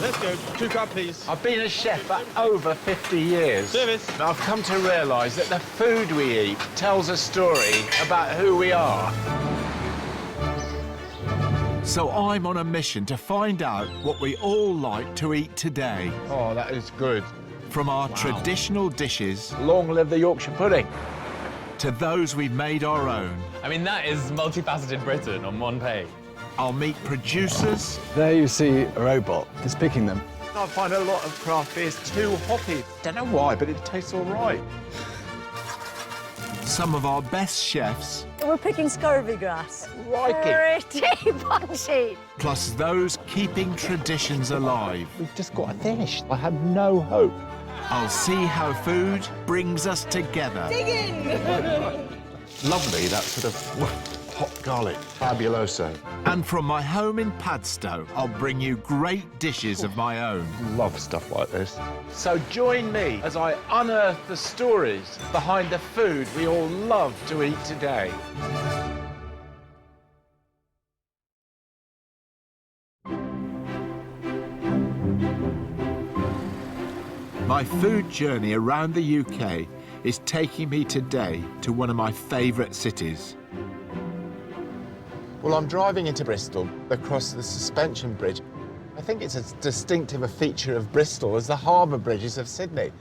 Let's go. 2 cup, please. I've been a chef for over 50 years. Service. And I've come to realise that the food we eat tells a story about who we are. So I'm on a mission to find out what we all like to eat today. Oh, that is good. From our traditional dishes Long live the Yorkshire pudding. to those we've made our own. I mean, that is multifaceted Britain on one page. I'll meet producers, There you see a robot. It's picking them. I find a lot of craft beers too hoppy. Don't know why, but it tastes all right. some of our best chefs, We're picking scurvy grass. Crikey. Pretty punchy. plus those keeping traditions alive. We've just got to finish. I have no hope. I'll see how food brings us together. Dig in. Lovely, that sort of hot garlic. Fabuloso. And from my home in Padstow, I'll bring you great dishes of my own. Love stuff like this. So join me as I unearth the stories behind the food we all love to eat today. My food journey around the UK is taking me today to one of my favourite cities. Well, I'm driving into Bristol across the suspension bridge. I think it's as distinctive a feature of Bristol as the harbour bridges of Sydney.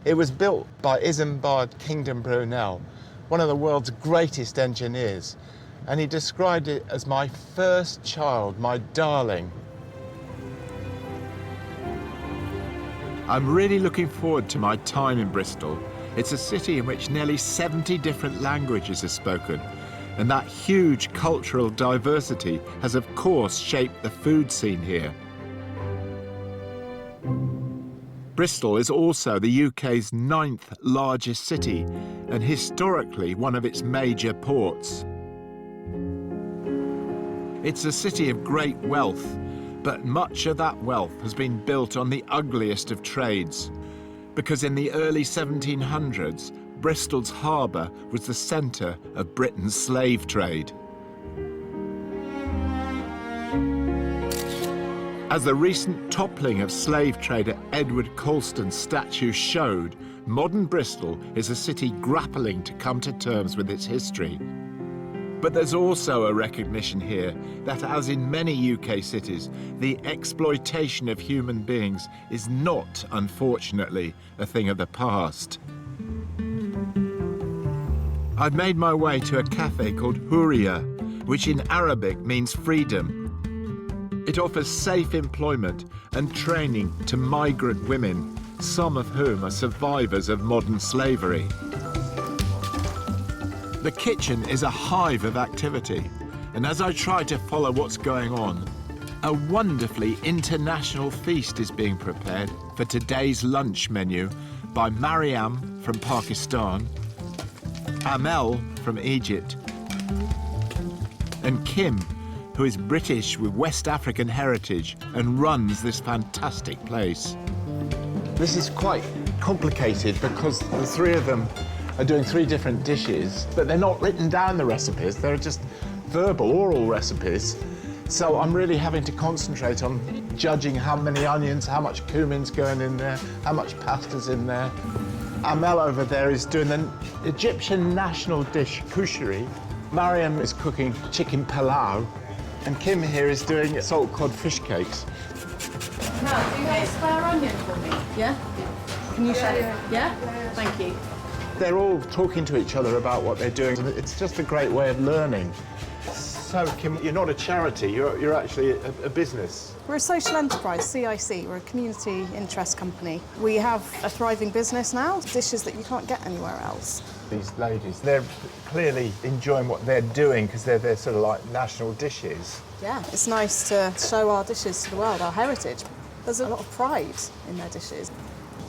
It was built by Isambard Kingdom Brunel, one of the world's greatest engineers, and he described it as my first child, my darling. I'm really looking forward to my time in Bristol. It's a city in which nearly 70 different languages are spoken, and that huge cultural diversity has of course shaped the food scene here. Bristol is also the UK's 9th largest city and historically one of its major ports. It's a city of great wealth, but much of that wealth has been built on the ugliest of trades, because in the early 1700s, Bristol's harbour was the centre of Britain's slave trade. As the recent toppling of slave trader Edward Colston's statue showed, modern Bristol is a city grappling to come to terms with its history. But there's also a recognition here that, as in many UK cities, the exploitation of human beings is not, unfortunately, a thing of the past. I've made my way to a café called Huria, which in Arabic means freedom. It offers safe employment and training to migrant women, some of whom are survivors of modern slavery. The kitchen is a hive of activity, and as I try to follow what's going on, a wonderfully international feast is being prepared for today's lunch menu by Mariam from Pakistan, Amel from Egypt, and Kim, who is British with West African heritage and runs this fantastic place. This is quite complicated because the three of them are doing 3 different dishes, but they're not written down, the recipes. They're just verbal, oral recipes. So I'm really having to concentrate on judging how many onions, how much cumin's going in there, how much pasta's in there. Amel over there is doing the Egyptian national dish, kushari. Mariam is cooking chicken pilau, and Kim here is doing salt cod fish cakes. Now, do you make spare onion for me? Yeah? Can you share it? Yeah? Thank you. They're all talking to each other about what they're doing, and it's just a great way of learning. So, Kim, you're not a charity, you're actually a business. We're a social enterprise, CIC. We're a community interest company. We have a thriving business now, dishes that you can't get anywhere else. These ladies, they're clearly enjoying what they're doing because they're sort of like national dishes. Yeah, it's nice to show our dishes to the world, our heritage. There's a lot of pride in their dishes.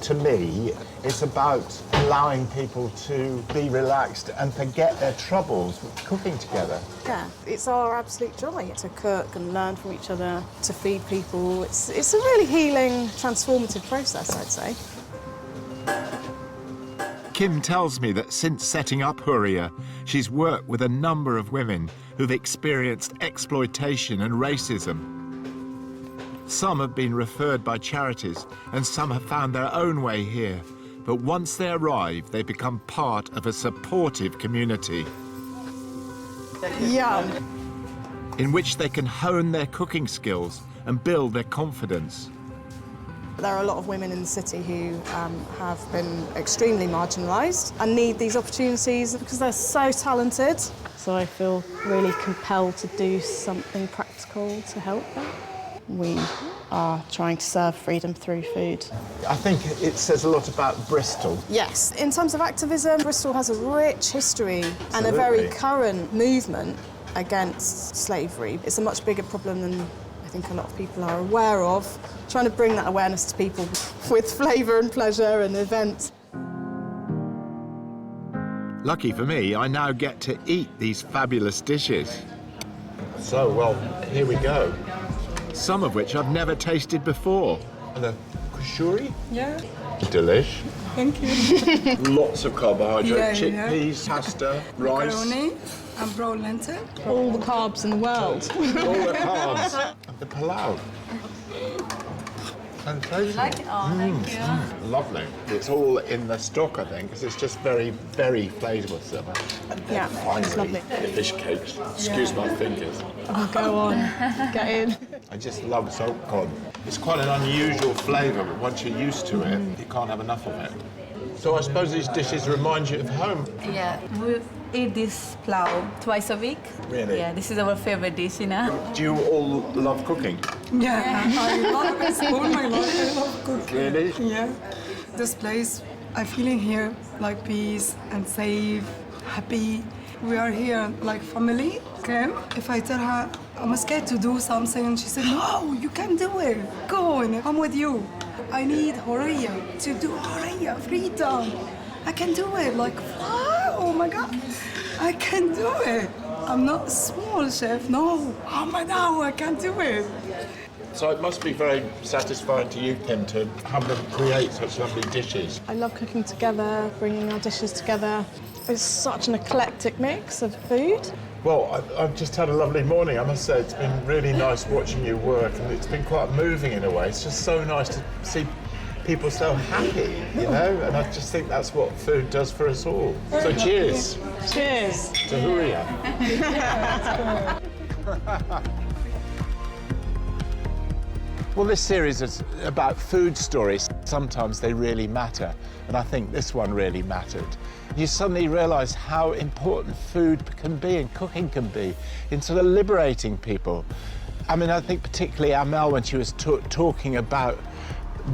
To me, it's about allowing people to be relaxed and forget their troubles with cooking together. Yeah, it's our absolute joy to cook and learn from each other, to feed people. It's a really healing, transformative process, I'd say. Kim tells me that since setting up Huria, she's worked with a number of women who've experienced exploitation and racism. Some have been referred by charities and some have found their own way here. But once they arrive, they become part of a supportive community Yum. in which they can hone their cooking skills and build their confidence. There are a lot of women in the city who have been extremely marginalised and need these opportunities because they're so talented. So I feel really compelled to do something practical to help them. We are trying to serve freedom through food. I think it says a lot about Bristol. Yes, in terms of activism, Bristol has a rich history and a very current movement against slavery. It's a much bigger problem than I think a lot of people are aware of. Trying to bring that awareness to people with flavour and pleasure and events. Lucky for me, I now get to eat these fabulous dishes, So, well, here we go. some of which I've never tasted before. And the kushuri? Yeah, Delish. thank you. Lots of carbohydrate. Yeah, Chickpeas, pasta, rice. Macaroni and brown lentil. All the carbs in the world. All the carbs. And the palau. Fantastic. Like it? Oh, thank you. Lovely. It's all in the stock, I think, because it's just very, very flavourful stuff. Yeah, it's lovely. The fish cakes. Excuse my fingers. Oh, go on, get in. I just love salt cod. It's quite an unusual flavour, but once you're used to it, you can't have enough of it. So I suppose these dishes remind you of home. Yeah, we eat this plow twice a week. Really? Yeah, this is our favorite dish, you know. Do you all love cooking? Yeah, I love it. It's all my life. I love cooking. Really? Yeah. This place, I feeling here like peace and safe, happy. We are here like family. Okay? If I tell her I'm scared to do something, she said, no, you can do it. Go on, I'm with you. I need Horia to do Horia, freedom. I can do it. Like, wow, oh my God, I can do it. I'm not a small chef, no. Oh my God, I can do it. So it must be very satisfying to you, Kim, to have them create such lovely dishes. I love cooking together, bringing our dishes together. It's such an eclectic mix of food. Well, I've just had a lovely morning. I must say, it's been really nice watching you work, and it's been quite moving in a way. It's just so nice to see people so happy, you know? And I just think that's what food does for us all. So cheers Cheers. to Huria. Well, this series is about food stories. Sometimes they really matter, and I think this one really mattered. You suddenly realise how important food can be and cooking can be in sort of liberating people. I mean, I think particularly Amel, when she was talking about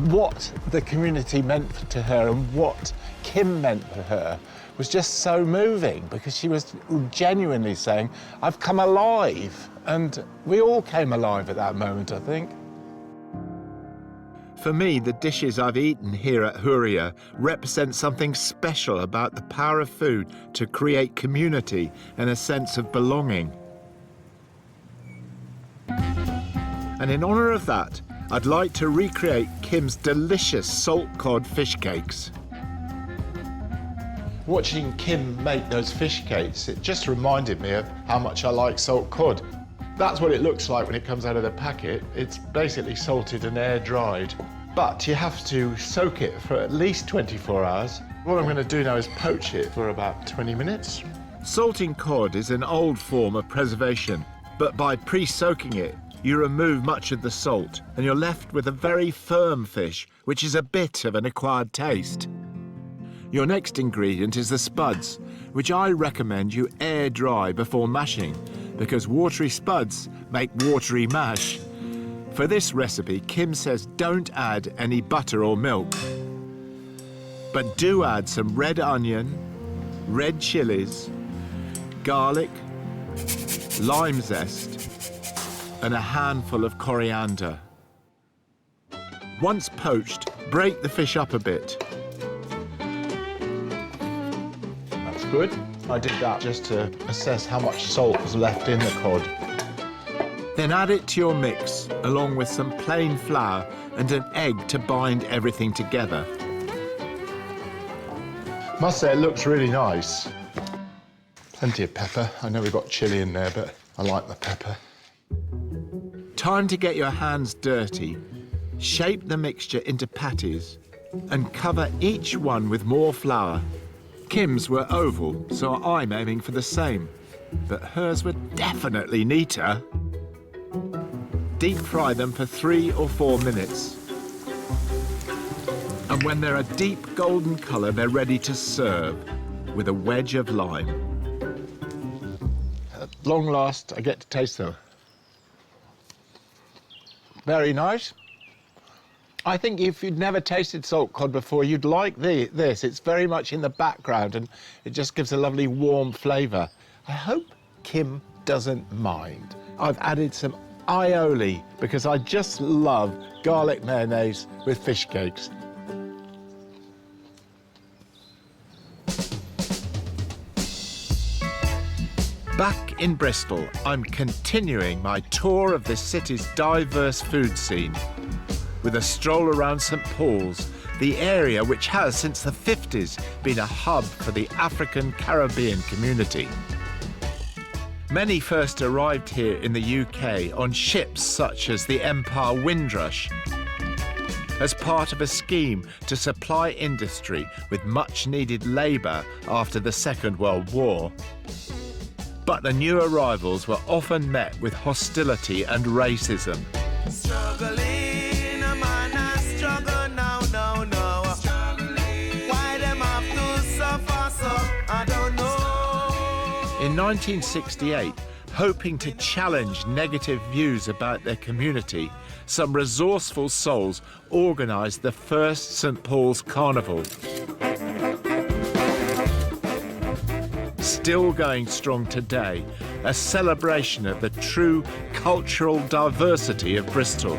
what the community meant to her and what Kim meant to her, was just so moving, because she was genuinely saying, I've come alive. And we all came alive at that moment, I think. For me, the dishes I've eaten here at Huria represent something special about the power of food to create community and a sense of belonging. And in honour of that, I'd like to recreate Kim's delicious salt cod fish cakes. Watching Kim make those fish cakes, it just reminded me of how much I like salt cod. That's what it looks like when it comes out of the packet. It's basically salted and air-dried. But you have to soak it for at least 24 hours. What I'm going to do now is poach it for about 20 minutes. Salting cod is an old form of preservation, but by pre-soaking it, you remove much of the salt and you're left with a very firm fish, which is a bit of an acquired taste. Your next ingredient is the spuds, which I recommend you air dry before mashing, because watery spuds make watery mash. For this recipe, Kim says don't add any butter or milk, but do add some red onion, red chilies, garlic, lime zest, and a handful of coriander. Once poached, break the fish up a bit. That's good. I did that just to assess how much salt was left in the cod. Then add it to your mix, along with some plain flour and an egg to bind everything together. Must say, it looks really nice. Plenty of pepper. I know we've got chilli in there, but I like the pepper. Time to get your hands dirty, shape the mixture into patties, and cover each one with more flour. Kim's were oval, so I'm aiming for the same, but hers were definitely neater. Deep fry them for 3 or 4 minutes. And when they're a deep golden colour, they're ready to serve with a wedge of lime. At long last, I get to taste them. Very nice. I think if you'd never tasted salt cod before, you'd like this. It's very much in the background and it just gives a lovely warm flavour. I hope Kim doesn't mind. I've added some aioli because I just love garlic mayonnaise with fish cakes. Back in Bristol, I'm continuing my tour of the city's diverse food scene with a stroll around St Paul's, the area which has since the 50s been a hub for the African Caribbean community. Many first arrived here in the UK on ships such as the Empire Windrush as part of a scheme to supply industry with much needed labour after the Second World War. But the new arrivals were often met with hostility and racism. Struggling, a man a struggle now. Why them have to suffer so? I don't know. In 1968, hoping to challenge negative views about their community, some resourceful souls organised the first St Paul's Carnival. Still going strong today, a celebration of the true cultural diversity of Bristol.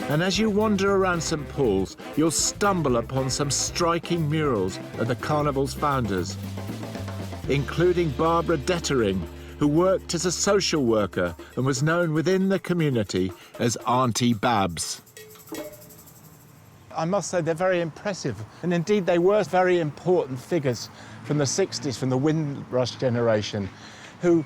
And as you wander around St Paul's, you'll stumble upon some striking murals of the Carnival's founders, including Barbara Dettering, who worked as a social worker and was known within the community as Auntie Babs. I must say they're very impressive, and indeed they were very important figures from the 60s, from the Windrush generation, who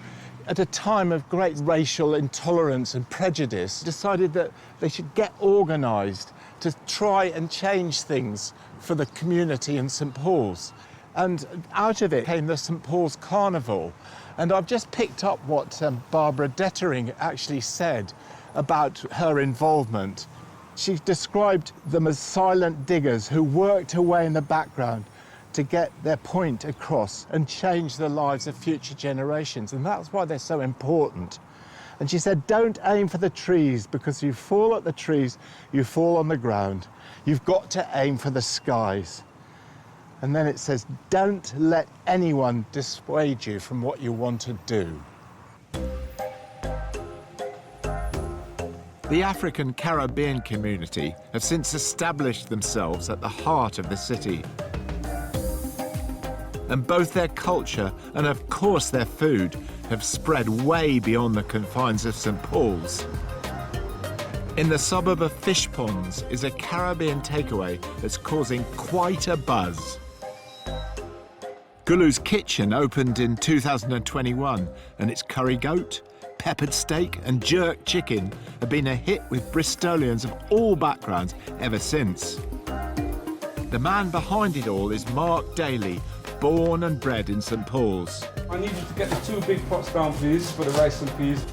at a time of great racial intolerance and prejudice decided that they should get organised to try and change things for the community in St Paul's. And out of it came the St Paul's Carnival. And I've just picked up what Barbara Dettering actually said about her involvement. She described them as silent diggers who worked away in the background to get their point across and change the lives of future generations. And that's why they're so important. And she said, don't aim for the trees, because you fall at the trees, you fall on the ground. You've got to aim for the skies. And then it says, don't let anyone dissuade you from what you want to do. The African Caribbean community have since established themselves at the heart of the city. And both their culture and, of course, their food have spread way beyond the confines of St Paul's. In the suburb of Fish Ponds is a Caribbean takeaway that's causing quite a buzz. Gulu's Kitchen opened in 2021, and its curry goat, peppered steak and jerk chicken have been a hit with Bristolians of all backgrounds ever since. The man behind it all is Mark Daly, born and bred in St Paul's. I need you to get the 2 big pots down, please, for the rice and peas.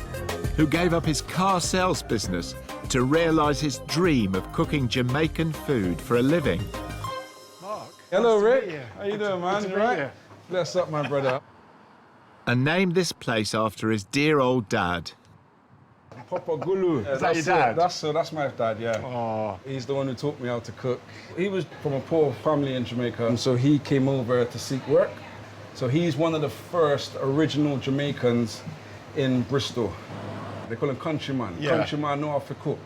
Who gave up his car sales business to realise his dream of cooking Jamaican food for a living. Mark. Hello, nice Rick. How you doing, man? Good to You right? meet you. Bless up, my brother. And named this place after his dear old dad. Papa Gulu. Is that your dad? That's my dad, yeah. Oh. He's the one who taught me how to cook. He was from a poor family in Jamaica, and so he came over to seek work. So he's one of the first original Jamaicans in Bristol. They call him countryman. Yeah. Countryman know how to cook.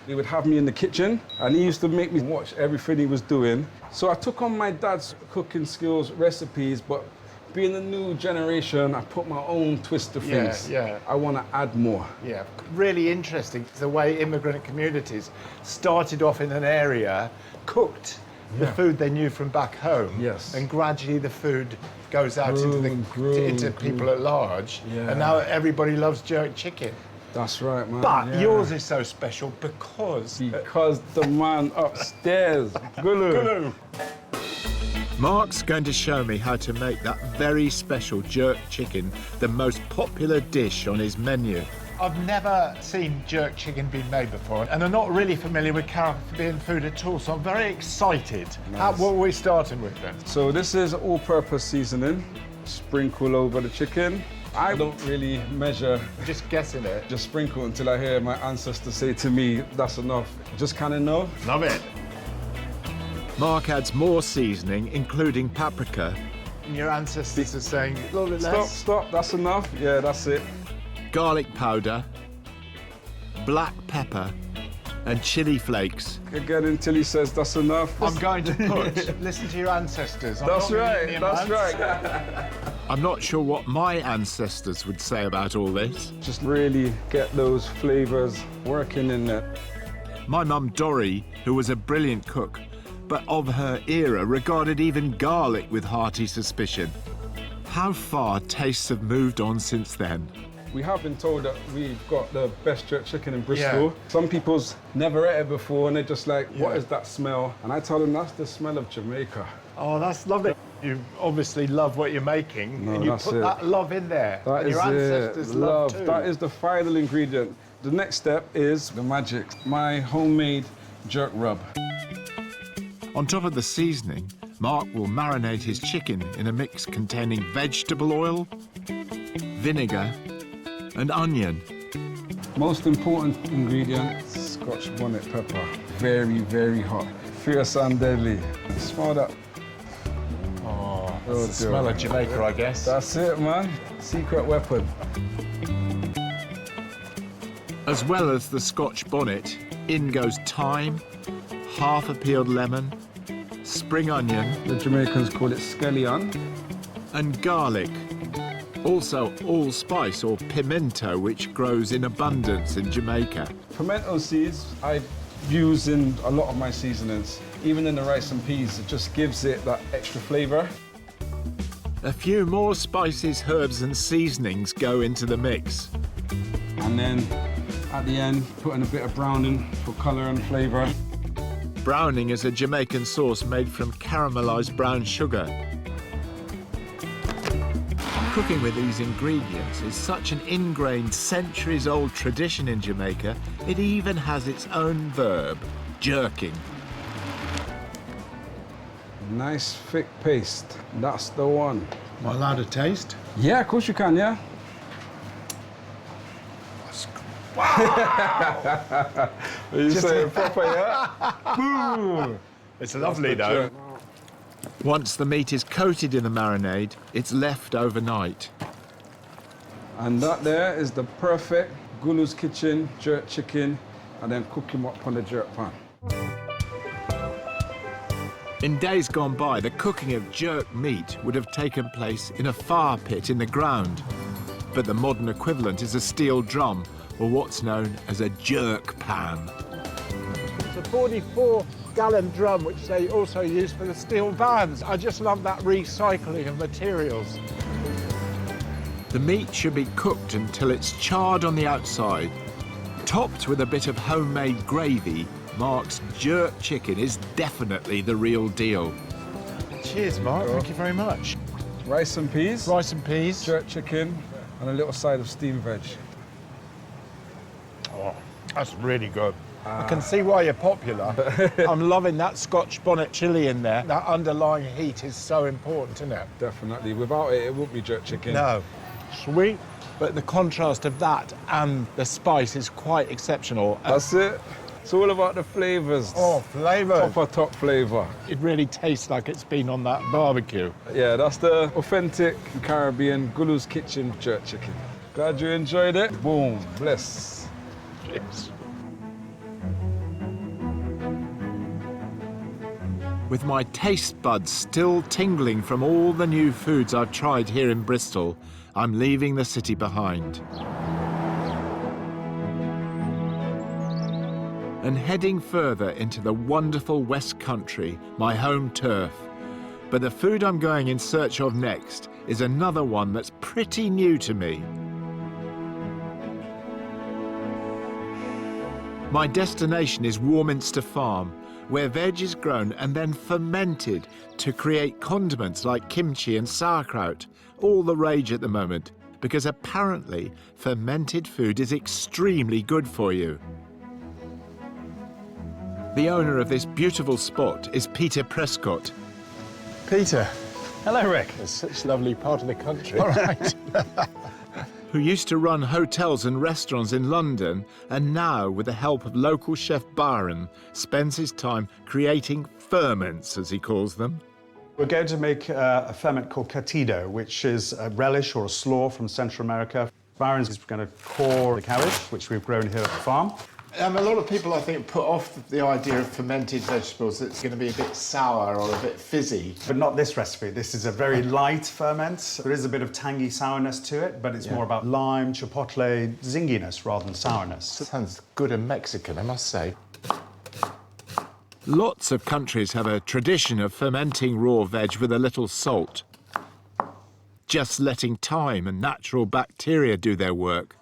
He would have me in the kitchen, and he used to make me watch everything he was doing. So I took on my dad's cooking skills, recipes, but being the new generation, I put my own twist to things. Yeah. I want to add more. Yeah, really interesting the way immigrant communities started off in an area, cooked the food they knew from back home, Yes. and gradually the food goes out into people at large, Yeah. and now everybody loves jerk chicken. That's right, man. But yours is so special because the man upstairs, Gulu. Mark's going to show me how to make that very special jerk chicken, the most popular dish on his menu. I've never seen jerk chicken being made before, and I'm not really familiar with Caribbean food at all, so I'm very excited. Nice. What are we starting with then? So this is all-purpose seasoning. Sprinkle over the chicken. I don't really measure. Just guessing it. Just sprinkle until I hear my ancestors say to me, that's enough. Just kind of know. Love it. Mark adds more seasoning, including paprika. Your ancestors are saying a little bit less. Stop, that's enough. Yeah, that's it. Garlic powder, black pepper, and chili flakes. Again, until he says that's enough. I'm going to put, listen to your ancestors. That's right. I'm not sure what my ancestors would say about all this. Just really get those flavors working in there. My mum Dorrie, who was a brilliant cook, but of her era regarded even garlic with hearty suspicion. How far tastes have moved on since then. We have been told that we've got the best jerk chicken in Bristol. Yeah. Some people's never ate it before and they're just like, what is that smell? And I tell them that's the smell of Jamaica. Oh, that's lovely. You obviously love what you're making, No, and you that's put it. that love in there. That and is your ancestors it. love too. That is the final ingredient. The next step is the magic. My homemade jerk rub. On top of the seasoning, Mark will marinate his chicken in a mix containing vegetable oil, vinegar, and onion. Most important ingredient, Scotch bonnet pepper. Very, very hot. Fierce and deadly. Smell that. Oh, that's the smell of Jamaica, I guess. That's it, man. Secret weapon. As well as the Scotch bonnet, in goes thyme, half a peeled lemon, spring onion. The Jamaicans call it scallion. And garlic. Also allspice or pimento, which grows in abundance in Jamaica. Pimento seeds I use in a lot of my seasonings. Even in the rice and peas, it just gives it that extra flavour. A few more spices, herbs and seasonings go into the mix. And then at the end, put in a bit of browning for colour and flavour. Browning is a Jamaican sauce made from caramelised brown sugar. Cooking with these ingredients is such an ingrained, centuries-old tradition in Jamaica, it even has its own verb, jerking. Nice thick paste. That's the one. Am I allowed to taste? Yeah, of course you can, yeah. Wow! You say it proper, yeah? Boom! It's lovely, though. Once the meat is coated in the marinade, it's left overnight. And that there is the perfect Gulu's Kitchen jerk chicken, and then cook him up on the jerk pan. In days gone by, the cooking of jerk meat would have taken place in a fire pit in the ground. But the modern equivalent is a steel drum, or what's known as a jerk pan. It's a 44-gallon drum, which they also use for the steel vans. I just love that recycling of materials. The meat should be cooked until it's charred on the outside. Topped with a bit of homemade gravy, Mark's jerk chicken is definitely the real deal. Cheers, Mark. Thank you very much. Rice and peas. Rice and peas. Jerk chicken, and a little side of steamed veg. Oh, that's really good. I can see why you're popular. I'm loving that Scotch bonnet chilli in there. That underlying heat is so important, isn't it? Definitely. Without it, it wouldn't be jerk chicken. No. Sweet, but the contrast of that and the spice is quite exceptional. That's it. It's all about the flavours. Oh, flavour. Top flavour. It really tastes like it's been on that barbecue. Yeah, that's the authentic Caribbean Gulu's Kitchen jerk chicken. Glad you enjoyed it. Boom, bless. Cheers. With my taste buds still tingling from all the new foods I've tried here in Bristol, I'm leaving the city behind. And heading further into the wonderful West Country, my home turf. But the food I'm going in search of next is another one that's pretty new to me. My destination is Warminster Farm, where veg is grown and then fermented to create condiments like kimchi and sauerkraut, all the rage at the moment, because apparently fermented food is extremely good for you. The owner of this beautiful spot is Peter Prescott. Peter, Hello, Rick. it's such a lovely part of the country. All right. Who used to run hotels and restaurants in London, and now, with the help of local chef Byron, spends his time creating ferments, as he calls them. We're going to make a ferment called curtido, which is a relish or a slaw from Central America. Byron's is going to core the cabbage, which we've grown here at the farm. A lot of people, I think, put off the idea of fermented vegetables that's going to be a bit sour or a bit fizzy. But not this recipe. This is a very light ferment. There is a bit of tangy sourness to it, but it's more about lime, chipotle, zinginess rather than sourness. It sounds good and Mexican, I must say. Lots of countries have a tradition of fermenting raw veg with a little salt, just letting time and natural bacteria do their work.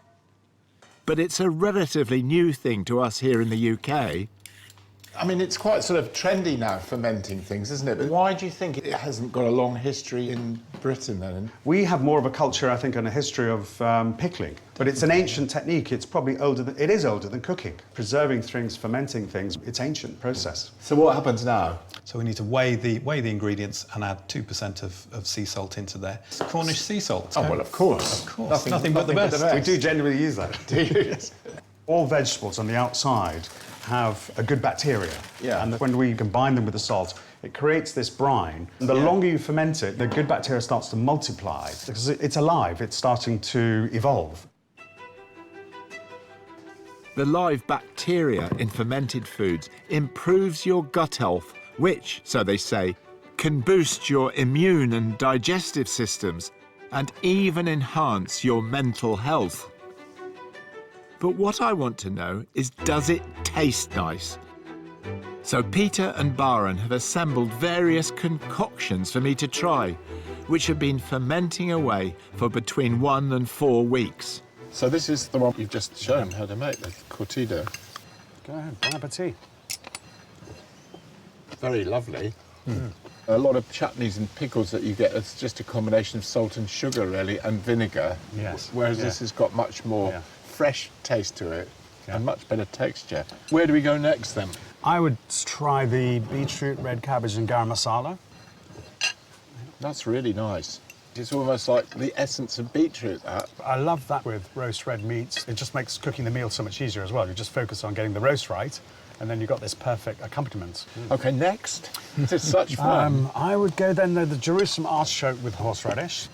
But it's a relatively new thing to us here in the UK. I mean, it's quite sort of trendy now, fermenting things, isn't it? But why do you think it hasn't got a long history in Britain, then? We have more of a culture, I think, and a history of pickling. But it's an ancient technique. It's probably older than... It is older than cooking. Preserving things, fermenting things, it's ancient process. So what happens now? So we need to weigh the ingredients and add 2% of sea salt into there. It's Cornish sea salt. Oh, well, of course. Of course. Nothing but the best. We do generally use that. Do you? Yes. All vegetables on the outside have a good bacteria. Yeah. And when we combine them with the salt, it creates this brine. And the longer you ferment it, the good bacteria starts to multiply because it's alive, it's starting to evolve. The live bacteria in fermented foods improves your gut health, which, so they say, can boost your immune and digestive systems and even enhance your mental health. But what I want to know is, does it taste nice? So Peter and Byron have assembled various concoctions for me to try, which have been fermenting away for between 1 and 4 weeks. So this is the one you've just shown how to make, the curtido. Go ahead, bon appetit. Very lovely. A lot of chutneys and pickles that you get, it's just a combination of salt and sugar, really, and vinegar. Yes. Whereas this has got much more fresh taste to it and much better texture. Where do we go next, then? I would try the beetroot, red cabbage and garam masala. That's really nice. It's almost like the essence of beetroot, that. I love that with roast red meats. It just makes cooking the meal so much easier as well. You just focus on getting the roast right, and then you've got this perfect accompaniment. OK, next. This is such fun. I would go then the Jerusalem artichoke with horseradish.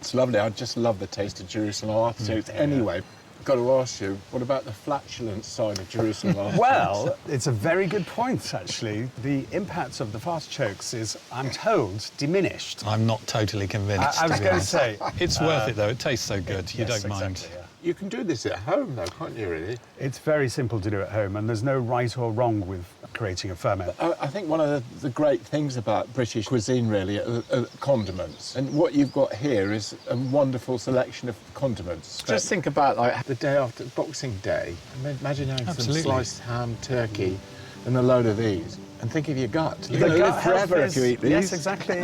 It's lovely. I just love the taste of Jerusalem artichokes anyway. Got to ask you, what about the flatulent side of Jerusalem artichokes? Well, it's a very good point, actually. The impact of the artichokes is, I'm told, diminished. I'm not totally convinced. I was going to say... It's worth it, though. It tastes so good. You yes, don't mind. Exactly, yeah. You can do this at home, though, can't you, really? It's very simple to do at home, and there's no right or wrong with creating a ferment. I think one of the great things about British cuisine, really, are condiments. And what you've got here is a wonderful selection of condiments. Just think about, like, the day after Boxing Day. Imagine having some sliced ham, turkey, and a load of these. And think of your gut. You're going to live forever if you eat these. Yes, exactly.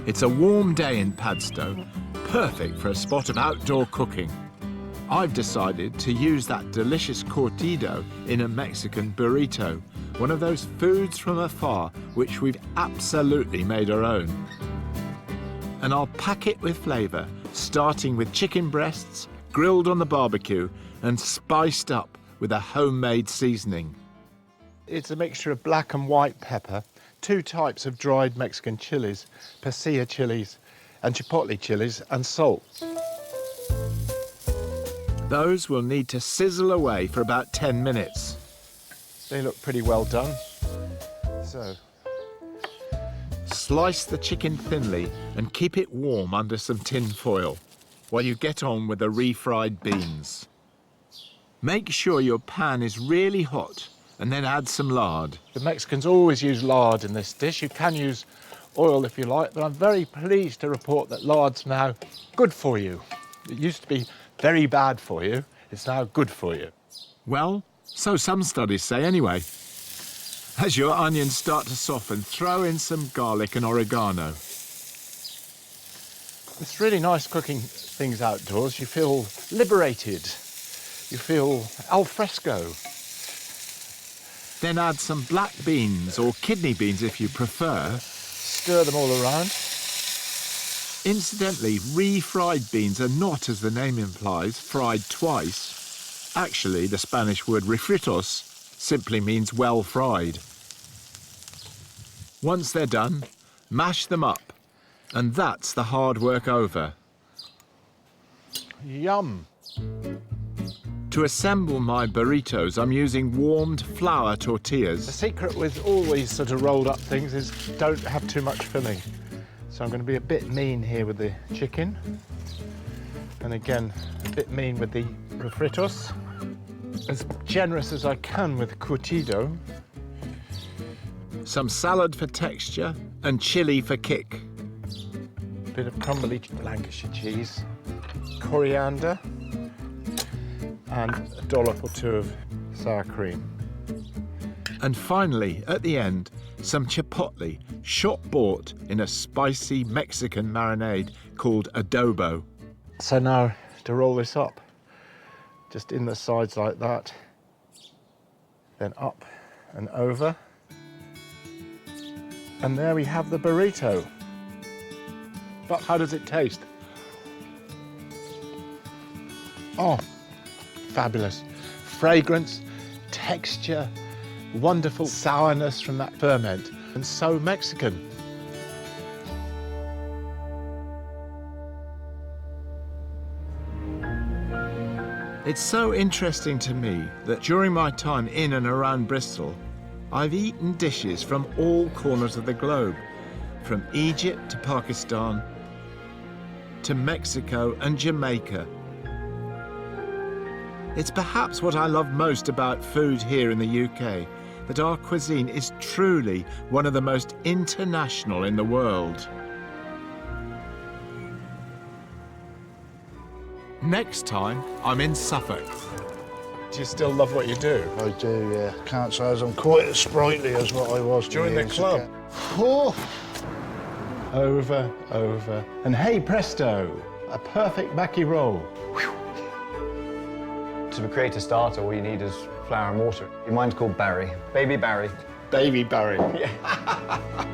It's a warm day in Padstow, perfect for a spot of outdoor cooking. I've decided to use that delicious curtido in a Mexican burrito, one of those foods from afar which we've absolutely made our own. And I'll pack it with flavour, starting with chicken breasts, grilled on the barbecue and spiced up with a homemade seasoning. It's a mixture of black and white pepper, 2 types of dried Mexican chilies, pasilla chilies and chipotle chilies, and salt. Those will need to sizzle away for about 10 minutes. They look pretty well done. So, slice the chicken thinly and keep it warm under some tin foil while you get on with the refried beans. Make sure your pan is really hot and then add some lard. the Mexicans always use lard in this dish. You can use oil if you like, but I'm very pleased to report that lard's now good for you. It used to be very bad for you, it's now good for you. Well, so some studies say anyway. As your onions start to soften, throw in some garlic and oregano. It's really nice cooking things outdoors. You feel liberated. You feel al fresco. Then add some black beans or kidney beans if you prefer. Stir them all around. Incidentally, refried beans are not, as the name implies, fried twice. Actually, the Spanish word refritos simply means well fried. Once they're done, mash them up, and that's the hard work over. Yum. To assemble my burritos, I'm using warmed flour The tortillas. secret with all these sort of rolled up things is don't have too much filling. So I'm going to be a bit mean here with the chicken. And again, a bit mean with the refritos. As generous as I can with curtido. Some salad for texture and chili for kick. Bit of crumbly Lancashire cheese. Coriander. And a dollop or two of sour cream. And finally, at the end, some chipotle, shop-bought in a spicy Mexican marinade called adobo. So now to roll this up, just in the sides like that, then up and over. And there we have the burrito. But how does it taste? Oh, fabulous. Fragrance, texture, wonderful sourness from that ferment, and so Mexican. It's so interesting to me that during my time in and around Bristol, I've eaten dishes from all corners of the globe, from Egypt to Pakistan, to Mexico and Jamaica. It's perhaps what I love most about food here in the UK, that our cuisine is truly one of the most international in the world. Next time, I'm in Suffolk. Do you still love what you do? I do, yeah. Can't say as I'm quite as sprightly as what I was. During the club? Oh. Over, and hey presto, a perfect mackie roll. To create a starter, all you need is flour and water. Mine's called Barry. Baby Barry. Baby Barry. Yeah.